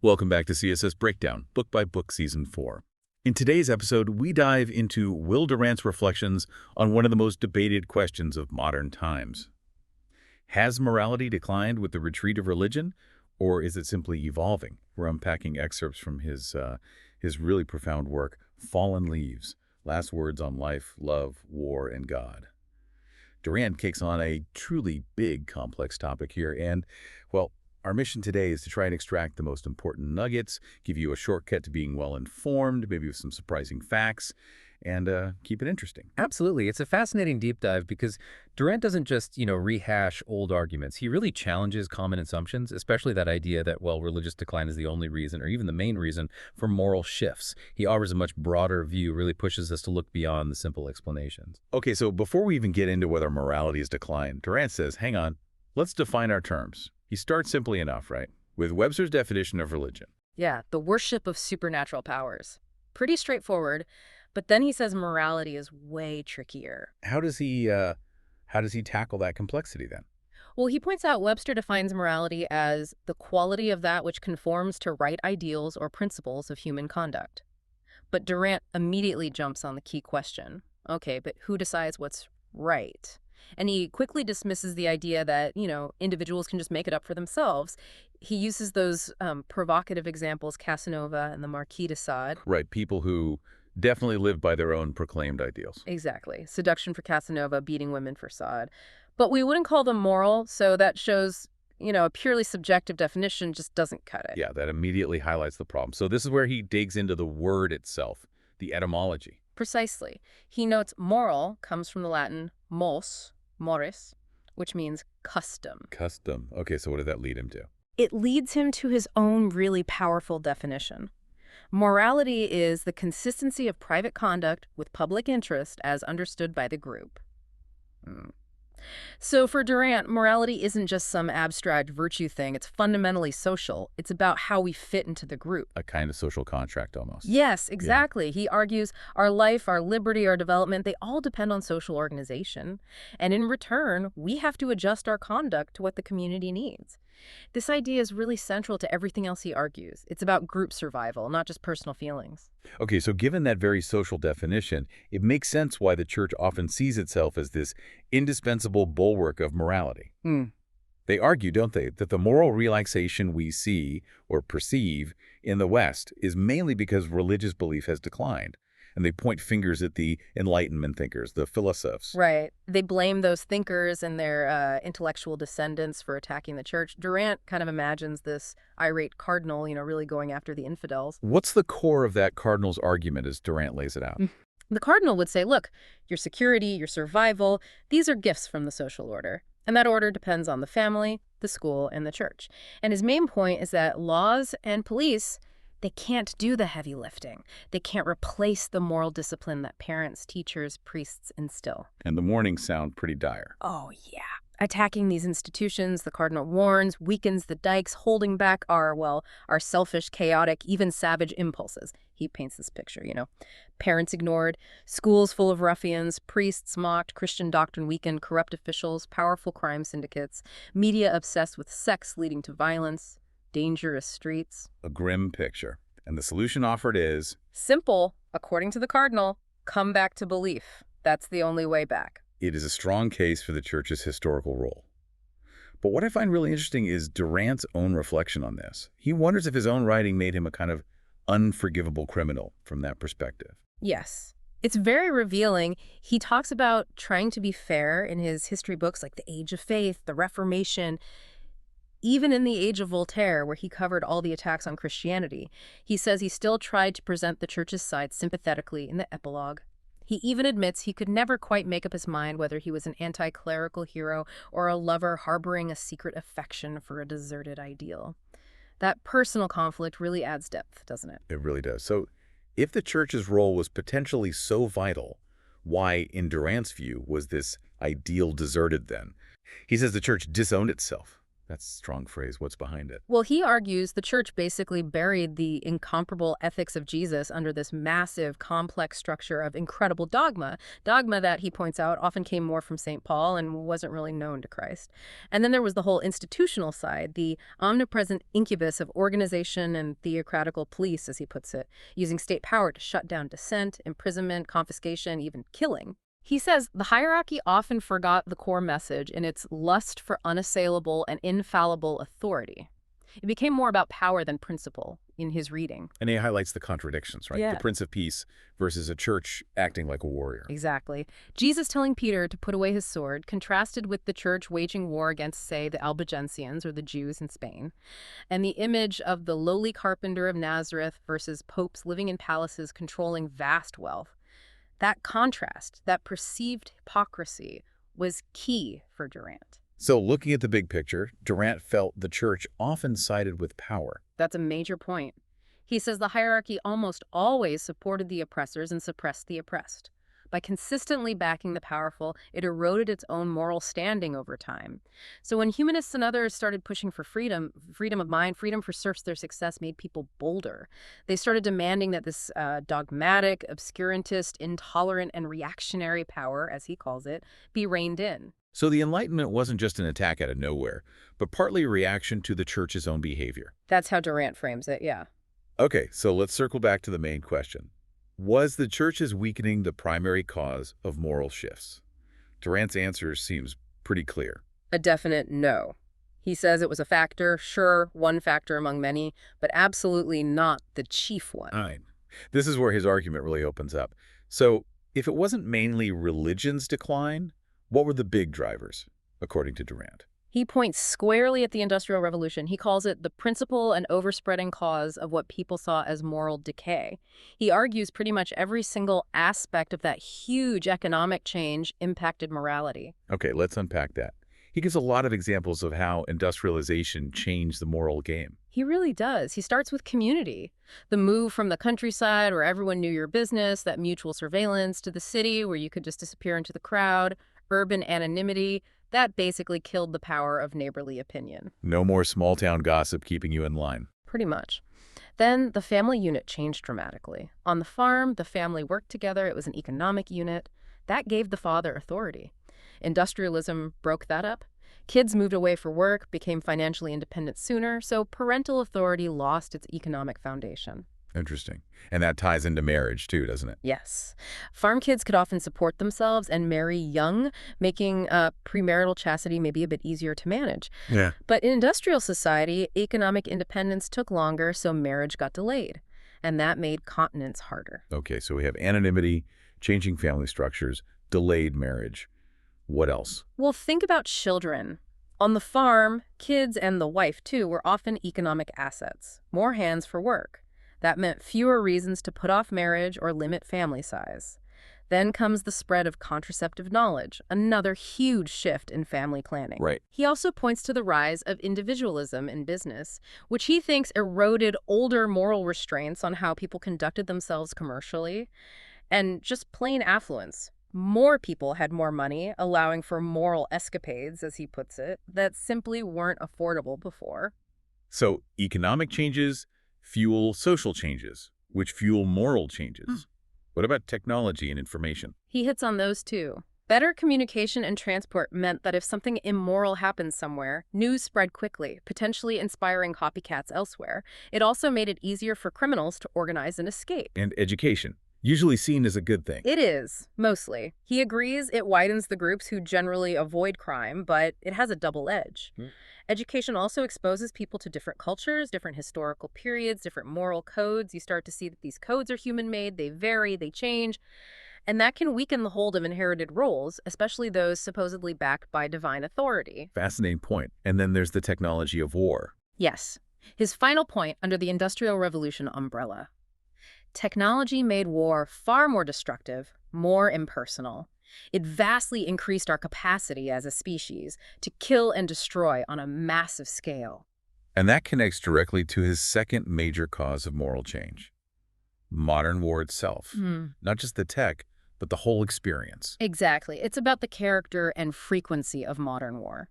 Welcome back to CSS Breakdown, Book by Book Season 4. In today's episode, we dive into Will Durant's reflections on one of the most debated questions of modern times. Has morality declined with the retreat of religion, or is it simply evolving? We're unpacking excerpts from his really profound work, Fallen Leaves, Last Words on Life, Love, War, and God. Durant takes on a truly big, complex topic here, and, well, our mission today is to try and extract the most important nuggets, give you a shortcut to being well-informed, maybe with some surprising facts, and keep it interesting. Absolutely. It's a fascinating deep dive because Durant doesn't just, rehash old arguments. He really challenges common assumptions, especially that idea that, well, religious decline is the only reason or even the main reason for moral shifts. He offers a much broader view, really pushes us to look beyond the simple explanations. Okay, so before we even get into whether morality has declined, Durant says, hang on, let's define our terms. He starts simply enough, right? With Webster's definition of religion. Yeah, the worship of supernatural powers. Pretty straightforward, but then he says morality is way trickier. How does he tackle that complexity then? Well, he points out Webster defines morality as the quality of that which conforms to right ideals or principles of human conduct. But Durant immediately jumps on the key question. Okay, but who decides what's right? And he quickly dismisses the idea that, individuals can just make it up for themselves. He uses those provocative examples, Casanova and the Marquis de Sade. Right, people who definitely live by their own proclaimed ideals. Exactly. Seduction for Casanova, beating women for Sade. But we wouldn't call them moral, so that shows, a purely subjective definition just doesn't cut it. Yeah, that immediately highlights the problem. So this is where he digs into the word itself, the etymology. Precisely. He notes moral comes from the Latin mos, moris, which means custom. Custom. Okay, so what does that lead him to? It leads him to his own really powerful definition. Morality is the consistency of private conduct with public interest as understood by the group. So for Durant, morality isn't just some abstract virtue thing. It's fundamentally social. It's about how we fit into the group. A kind of social contract almost. Yes, exactly. Yeah. He argues our life, our liberty, our development, they all depend on social organization. And in return, we have to adjust our conduct to what the community needs. This idea is really central to everything else he argues. It's about group survival, not just personal feelings. Okay, so given that very social definition, it makes sense why the church often sees itself as this indispensable bulwark of morality. They argue, don't they, that the moral relaxation we see or perceive in the West is mainly because religious belief has declined. And they point fingers at the Enlightenment thinkers, the philosophers. Right. They blame those thinkers and their intellectual descendants for attacking the church. Durant kind of imagines this irate cardinal, really going after the infidels. What's the core of that cardinal's argument as Durant lays it out? The cardinal would say, look, your security, your survival, these are gifts from the social order. And that order depends on the family, the school, and the church. And his main point is that laws and police, they can't do the heavy lifting. They can't replace the moral discipline that parents, teachers, priests instill. And the warnings sound pretty dire. Oh, yeah. Attacking these institutions, the cardinal warns, weakens the dikes, holding back our selfish, chaotic, even savage impulses. He paints this picture, Parents ignored, schools full of ruffians, priests mocked, Christian doctrine weakened, corrupt officials, powerful crime syndicates, media obsessed with sex leading to violence, dangerous streets. A grim picture. And the solution offered is? Simple. According to the cardinal, come back to belief. That's the only way back. It is a strong case for the church's historical role. But what I find really interesting is Durant's own reflection on this. He wonders if his own writing made him a kind of unforgivable criminal from that perspective. Yes. It's very revealing. He talks about trying to be fair in his history books like The Age of Faith, The Reformation, even in the age of Voltaire, where he covered all the attacks on Christianity. He says he still tried to present the church's side sympathetically in the epilogue. He even admits he could never quite make up his mind whether he was an anti-clerical hero or a lover harboring a secret affection for a deserted ideal. That personal conflict really adds depth, doesn't it? It really does. So if the church's role was potentially so vital, why, in Durant's view, was this ideal deserted then? He says the church disowned itself. That's a strong phrase. What's behind it? Well, he argues the church basically buried the incomparable ethics of Jesus under this massive, complex structure of incredible dogma. Dogma that, he points out, often came more from St. Paul and wasn't really known to Christ. And then there was the whole institutional side, the omnipresent incubus of organization and theocratical police, as he puts it, using state power to shut down dissent, imprisonment, confiscation, even killing. He says the hierarchy often forgot the core message in its lust for unassailable and infallible authority. It became more about power than principle in his reading. And he highlights the contradictions, right? Yeah. The Prince of Peace versus a church acting like a warrior. Exactly. Jesus telling Peter to put away his sword contrasted with the church waging war against, say, the Albigensians or the Jews in Spain. And the image of the lowly carpenter of Nazareth versus popes living in palaces controlling vast wealth. That contrast, that perceived hypocrisy, was key for Durant. So looking at the big picture, Durant felt the church often sided with power. That's a major point. He says the hierarchy almost always supported the oppressors and suppressed the oppressed. By consistently backing the powerful, it eroded its own moral standing over time. So when humanists and others started pushing for freedom of mind, freedom for search their success made people bolder. They started demanding that this dogmatic, obscurantist, intolerant, and reactionary power, as he calls it, be reined in. So the Enlightenment wasn't just an attack out of nowhere, but partly a reaction to the church's own behavior. That's how Durant frames it, yeah. Okay, so let's circle back to the main question. Was the church's weakening the primary cause of moral shifts? Durant's answer seems pretty clear. A definite no. He says it was a factor, sure, one factor among many, but absolutely not the chief one. All right. This is where his argument really opens up. So, if it wasn't mainly religion's decline, what were the big drivers, according to Durant? He points squarely at the Industrial Revolution. He calls it the principal and overspreading cause of what people saw as moral decay. He argues pretty much every single aspect of that huge economic change impacted morality. Okay, let's unpack that. He gives a lot of examples of how industrialization changed the moral game. He really does. He starts with community. The move from the countryside where everyone knew your business, that mutual surveillance, to the city where you could just disappear into the crowd, urban anonymity. That basically killed the power of neighborly opinion. No more small-town gossip keeping you in line. Pretty much. Then the family unit changed dramatically. On the farm, the family worked together. It was an economic unit. That gave the father authority. Industrialism broke that up. Kids moved away for work, became financially independent sooner, so parental authority lost its economic foundation. Interesting. And that ties into marriage, too, doesn't it? Yes. Farm kids could often support themselves and marry young, making premarital chastity maybe a bit easier to manage. Yeah. But in industrial society, economic independence took longer, so marriage got delayed. And that made continence harder. Okay, so we have anonymity, changing family structures, delayed marriage. What else? Well, think about children. On the farm, kids and the wife, too, were often economic assets. More hands for work. That meant fewer reasons to put off marriage or limit family size. Then comes the spread of contraceptive knowledge, another huge shift in family planning. Right. He also points to the rise of individualism in business, which he thinks eroded older moral restraints on how people conducted themselves commercially, and just plain affluence. More people had more money, allowing for moral escapades, as he puts it, that simply weren't affordable before. So economic changes fuel social changes, which fuel moral changes. What about technology and information? He hits on those too. Better communication and transport meant that if something immoral happened somewhere, news spread quickly, potentially inspiring copycats elsewhere. It also made it easier for criminals to organize and escape. And education, usually seen as a good thing. It is, mostly. He agrees it widens the groups who generally avoid crime, but it has a double edge. Education also exposes people to different cultures, different historical periods, different moral codes. You start to see that these codes are human-made, they vary, they change, and that can weaken the hold of inherited roles, especially those supposedly backed by divine authority. Fascinating point. And then there's the technology of war. Yes. His final point under the Industrial Revolution umbrella. Technology made war far more destructive, more impersonal. It vastly increased our capacity as a species to kill and destroy on a massive scale. And that connects directly to his second major cause of moral change. Modern war itself. Not just the tech, but the whole experience. Exactly. It's about the character and frequency of modern war.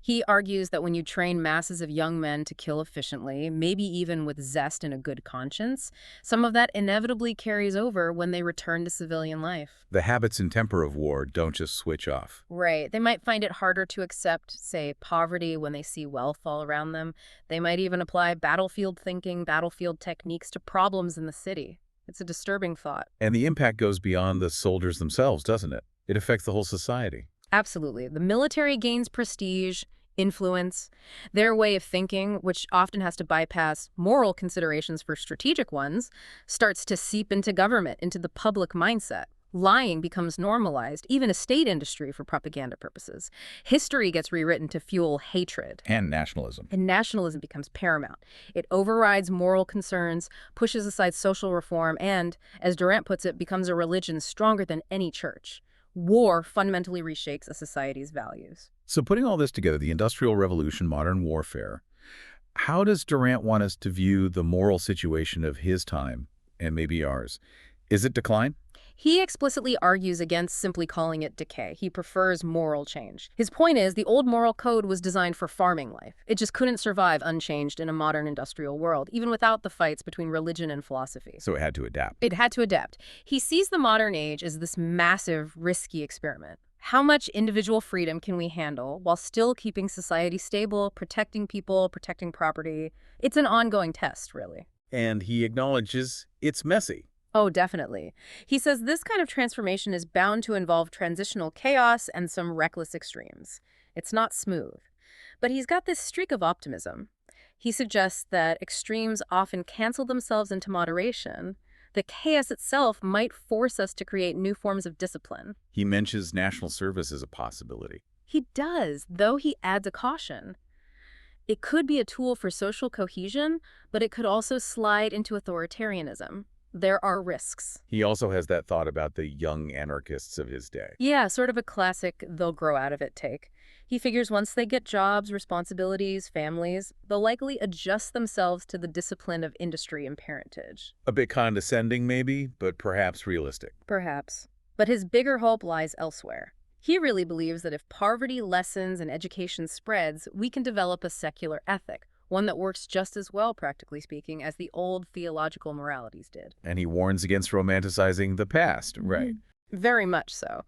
He argues that when you train masses of young men to kill efficiently, maybe even with zest and a good conscience, some of that inevitably carries over when they return to civilian life. The habits and temper of war don't just switch off. Right. They might find it harder to accept, say, poverty when they see wealth all around them. They might even apply battlefield thinking, battlefield techniques to problems in the city. It's a disturbing thought. And the impact goes beyond the soldiers themselves, doesn't it? It affects the whole society. Absolutely. The military gains prestige, influence. Their way of thinking, which often has to bypass moral considerations for strategic ones, starts to seep into government, into the public mindset. Lying becomes normalized, even a state industry for propaganda purposes. History gets rewritten to fuel hatred. And nationalism. And nationalism becomes paramount. It overrides moral concerns, pushes aside social reform, and, as Durant puts it, becomes a religion stronger than any church. War fundamentally reshapes a society's values. So putting all this together, the Industrial Revolution, modern warfare, how does Durant want us to view the moral situation of his time and maybe ours? Is it decline? He explicitly argues against simply calling it decay. He prefers moral change. His point is the old moral code was designed for farming life. It just couldn't survive unchanged in a modern industrial world, even without the fights between religion and philosophy. So it had to adapt. It had to adapt. He sees the modern age as this massive, risky experiment. How much individual freedom can we handle while still keeping society stable, protecting people, protecting property? It's an ongoing test, really. And he acknowledges it's messy. Oh, definitely. He says this kind of transformation is bound to involve transitional chaos and some reckless extremes. It's not smooth. But he's got this streak of optimism. He suggests that extremes often cancel themselves into moderation. The chaos itself might force us to create new forms of discipline. He mentions national service as a possibility. He does, though he adds a caution. It could be a tool for social cohesion, but it could also slide into authoritarianism. There are risks. He also has that thought about the young anarchists of his day. Yeah, sort of a classic they'll grow out of it take. He figures once they get jobs, responsibilities, families, they'll likely adjust themselves to the discipline of industry and parentage. A bit condescending, maybe, but perhaps realistic. Perhaps. But his bigger hope lies elsewhere. He really believes that if poverty lessens and education spreads, we can develop a secular ethic, one that works just as well, practically speaking, as the old theological moralities did. And he warns against romanticizing the past, right? Very much so.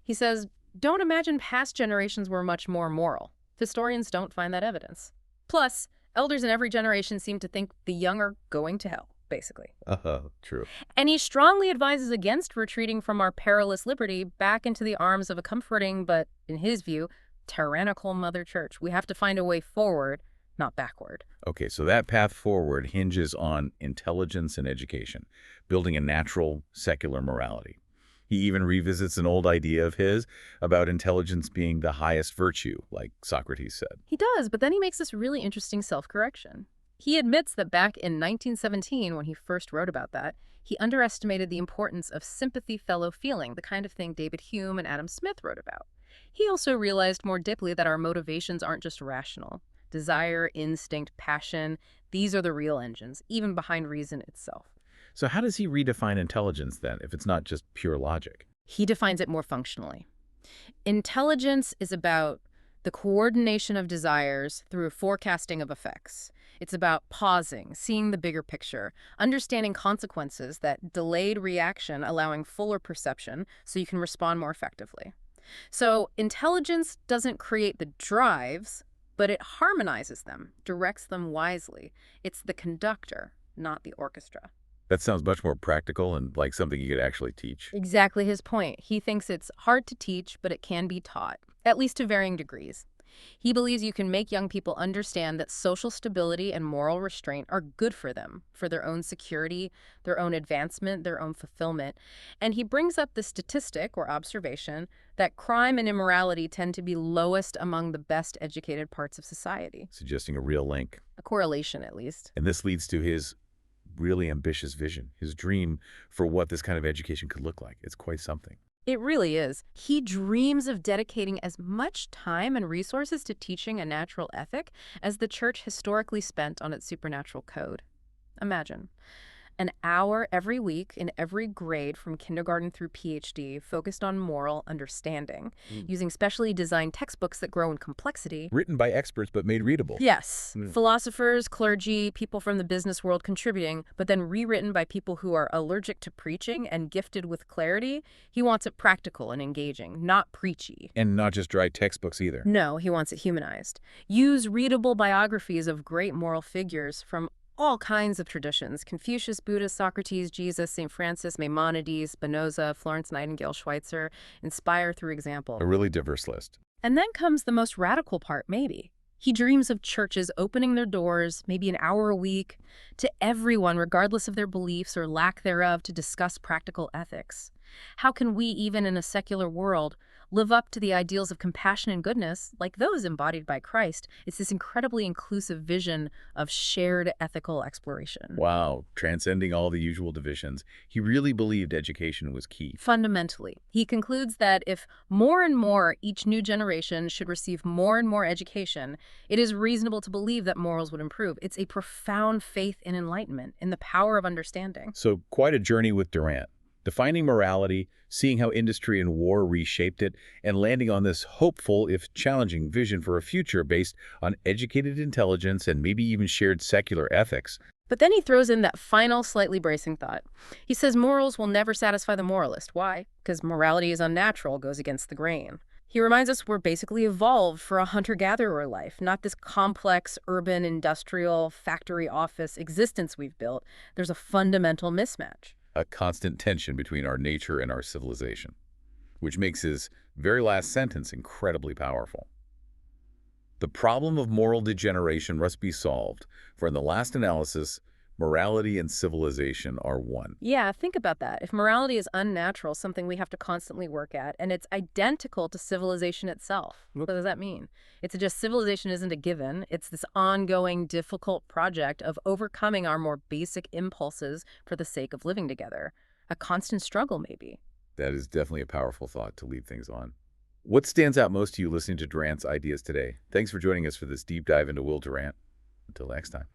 He says, don't imagine past generations were much more moral. Historians don't find that evidence. Plus, elders in every generation seem to think the young are going to hell, basically. True. And he strongly advises against retreating from our perilous liberty back into the arms of a comforting, but, in his view, tyrannical Mother Church. We have to find a way forward, not backward. Okay, so that path forward hinges on intelligence and education, building a natural, secular morality. He even revisits an old idea of his about intelligence being the highest virtue, like Socrates said. He does, but then he makes this really interesting self-correction. He admits that back in 1917, when he first wrote about that, he underestimated the importance of sympathy, fellow feeling, the kind of thing David Hume and Adam Smith wrote about. He also realized more deeply that our motivations aren't just rational. Desire, instinct, passion, these are the real engines, even behind reason itself. So how does he redefine intelligence then, if it's not just pure logic? He defines it more functionally. Intelligence is about the coordination of desires through a forecasting of effects. It's about pausing, seeing the bigger picture, understanding consequences, that delayed reaction allowing fuller perception so you can respond more effectively. So intelligence doesn't create the drives, but it harmonizes them, directs them wisely. It's the conductor, not the orchestra. That sounds much more practical and like something you could actually teach. Exactly his point. He thinks it's hard to teach, but it can be taught, at least to varying degrees. He believes you can make young people understand that social stability and moral restraint are good for them, for their own security, their own advancement, their own fulfillment. And he brings up the statistic or observation that crime and immorality tend to be lowest among the best educated parts of society. Suggesting a real link. A correlation, at least. And this leads to his really ambitious vision, his dream for what this kind of education could look like. It's quite something. It really is. He dreams of dedicating as much time and resources to teaching a natural ethic as the church historically spent on its supernatural code. Imagine. An hour every week in every grade from kindergarten through PhD focused on moral understanding, using specially designed textbooks that grow in complexity. Written by experts but made readable. Yes, philosophers, clergy, people from the business world contributing, but then rewritten by people who are allergic to preaching and gifted with clarity. He wants it practical and engaging, not preachy. And not just dry textbooks either. No, he wants it humanized. Use readable biographies of great moral figures from all kinds of traditions: Confucius, Buddha, Socrates, Jesus, St. Francis, Maimonides, Spinoza, Florence Nightingale, Schweitzer. Inspire through example. A really diverse list. And then comes the most radical part, maybe. He dreams of churches opening their doors, maybe an hour a week, to everyone, regardless of their beliefs or lack thereof, to discuss practical ethics. How can we, even in a secular world, live up to the ideals of compassion and goodness, like those embodied by Christ? It's this incredibly inclusive vision of shared ethical exploration. Wow, transcending all the usual divisions. He really believed education was key. Fundamentally, he concludes that if more and more each new generation should receive more and more education, it is reasonable to believe that morals would improve. It's a profound faith in enlightenment, in the power of understanding. So quite a journey with Durant. Defining morality, seeing how industry and war reshaped it, and landing on this hopeful, if challenging, vision for a future based on educated intelligence and maybe even shared secular ethics. But then he throws in that final, slightly bracing thought. He says morals will never satisfy the moralist. Why? Because morality is unnatural, goes against the grain. He reminds us we're basically evolved for a hunter-gatherer life, not this complex, urban, industrial, factory office existence we've built. There's a fundamental mismatch. A constant tension between our nature and our civilization, which makes his very last sentence incredibly powerful. The problem of moral degeneration must be solved, for in the last analysis, morality and civilization are one. Yeah, think about that. If morality is unnatural, something we have to constantly work at, and it's identical to civilization itself, what does that mean? It's just civilization isn't a given. It's this ongoing, difficult project of overcoming our more basic impulses for the sake of living together. A constant struggle, maybe. That is definitely a powerful thought to leave things on. What stands out most to you listening to Durant's ideas today? Thanks for joining us for this deep dive into Will Durant. Until next time.